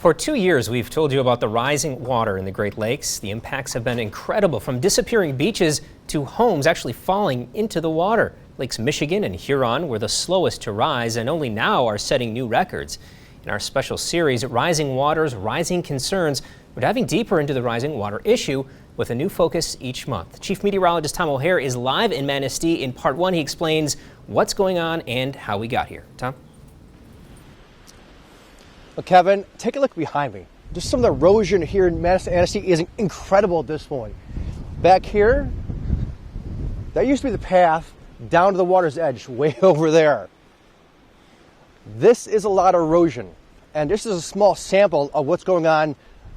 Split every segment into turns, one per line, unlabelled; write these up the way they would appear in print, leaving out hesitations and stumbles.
For 2 years, we've told you about the rising water in the Great Lakes. The impacts have been incredible, from disappearing beaches to homes actually falling into the water. Lakes Michigan and Huron were the slowest to rise and only now are setting new records. In our special series, Rising Waters, Rising Concerns, we're diving deeper into the rising water issue with a new focus each month. Chief Meteorologist Tom O'Hare is live in Manistee. In part one, he explains what's going on and how we got here. Tom?
Well, Kevin, take a look behind me. Just some of the erosion here in Manistee is incredible at this point. Back here, that used to be the path down to the water's edge, way over there. This is a lot of erosion, and this is a small sample of what's going on,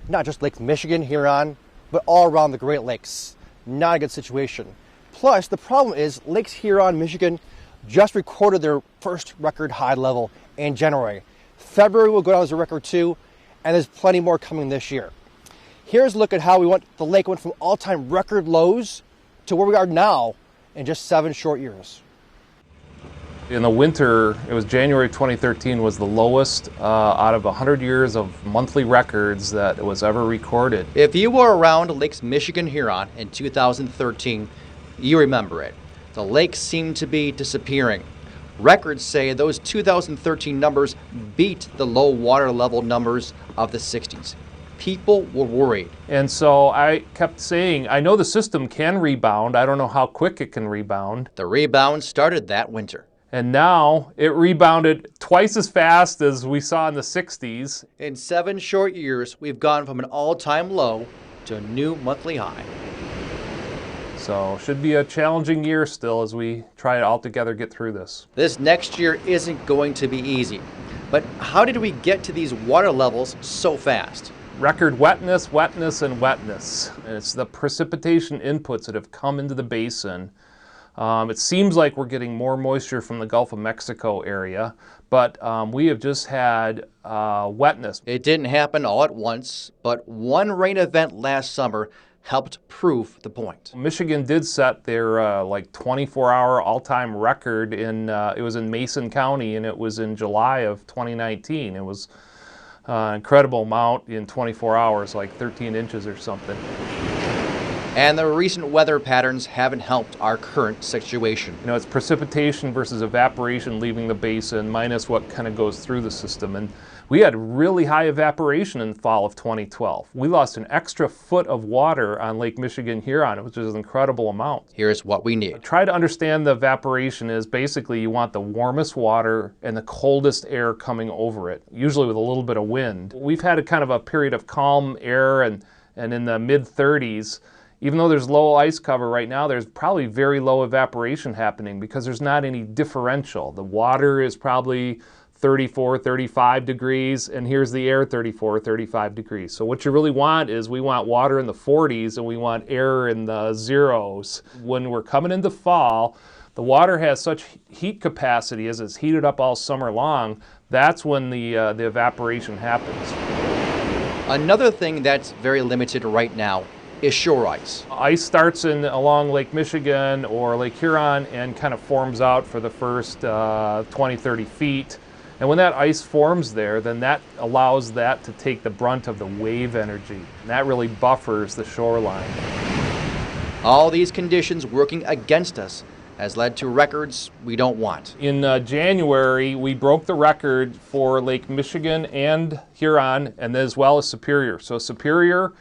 not just Lake Michigan, Huron, but all around the Great Lakes. Not a good situation. Plus, the problem is Lakes Huron, Michigan just recorded their first record high level in January. February will go down as a record too, and there's plenty more coming this year. Here's a look at how the lake went from all-time record lows to where we are now in just 7 short years.
In the winter, it was January 2013 was the lowest out of 100 years of monthly records that was ever recorded.
If you were around Lakes Michigan, Huron in 2013, you remember it. The lakes seemed to be disappearing. Records say those 2013 numbers beat the low water level numbers of the 60s. People were worried.
And so I kept saying, I know the system can rebound. I don't know how quick it can rebound.
The rebound started that winter.
And now it rebounded twice as fast as we saw in the 60s.
In 7 short years, we've gone from an all-time low to a new monthly high.
So should be a challenging year still as we try to all together get through this.
This next year isn't going to be easy. But how did we get to these water levels so fast?
Record wetness, wetness, and wetness. And it's the precipitation inputs that have come into the basin. It seems like we're getting more moisture from the Gulf of Mexico area, but we have just had wetness.
It didn't happen all at once, but one rain event last summer helped prove the point.
Michigan did set their 24-hour all-time record in, it was in Mason County, and it was in July of 2019. It was an incredible amount in 24 hours, like 13 inches or something.
And the recent weather patterns haven't helped our current situation.
You know, it's precipitation versus evaporation leaving the basin minus what kind of goes through the system. And we had really high evaporation in the fall of 2012. We lost an extra foot of water on Lake Michigan Huron, which is an incredible amount.
Here's what we need.
Try to understand the evaporation is basically you want the warmest water and the coldest air coming over it, usually with a little bit of wind. We've had a kind of a period of calm air and in the mid-30s. Even though there's low ice cover right now, there's probably very low evaporation happening because there's not any differential. The water is probably 34, 35 degrees, and here's the air 34, 35 degrees. So what you really want is we want water in the 40s and we want air in the zeros. When we're coming into fall, the water has such heat capacity as it's heated up all summer long. That's when the evaporation happens.
Another thing that's very limited right now is shore ice.
Ice starts along Lake Michigan or Lake Huron and kind of forms out for the first 20, 30 feet. And when that ice forms there, then that allows that to take the brunt of the wave energy. And that really buffers the shoreline.
All these conditions working against us has led to records we don't want.
In January, we broke the record for Lake Michigan and Huron, and as well as Superior. So Superior,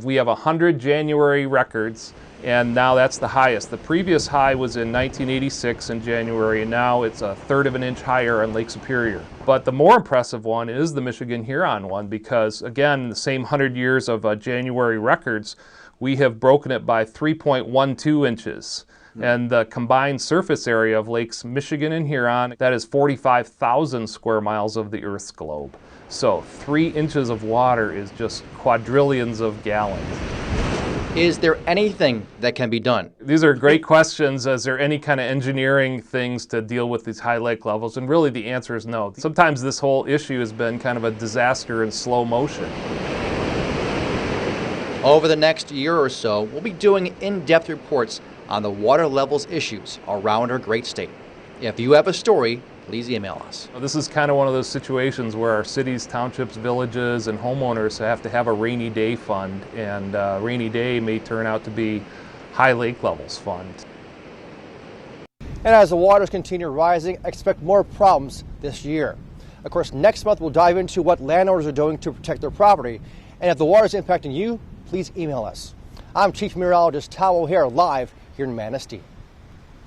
we have 100 January records, and now that's the highest. The previous high was in 1986 in January, and now it's a third of an inch higher on Lake Superior. But the more impressive one is the Michigan Huron one, because again, in the same 100 years of January records, we have broken it by 3.12 inches. And the combined surface area of Lakes Michigan and Huron, that is 45,000 square miles of the Earth's globe. So 3 inches of water is just quadrillions of gallons.
Is there anything that can be done?
These are great questions. Is there any kind of engineering things to deal with these high lake levels? And really the answer is no. Sometimes this whole issue has been kind of a disaster in slow motion.
Over the next year or so, we'll be doing in-depth reports on the water levels issues around our great state. If you have a story please email us.
This is kind of one of those situations where our cities, townships, villages, and homeowners have to have a rainy day fund, and rainy day may turn out to be high lake levels fund.
And as the waters continue rising, expect more problems this year. Of course, next month we'll dive into what landowners are doing to protect their property. And if the water is impacting you, please email us. I'm Chief Meteorologist Tal O'Hare, live here in Manistee.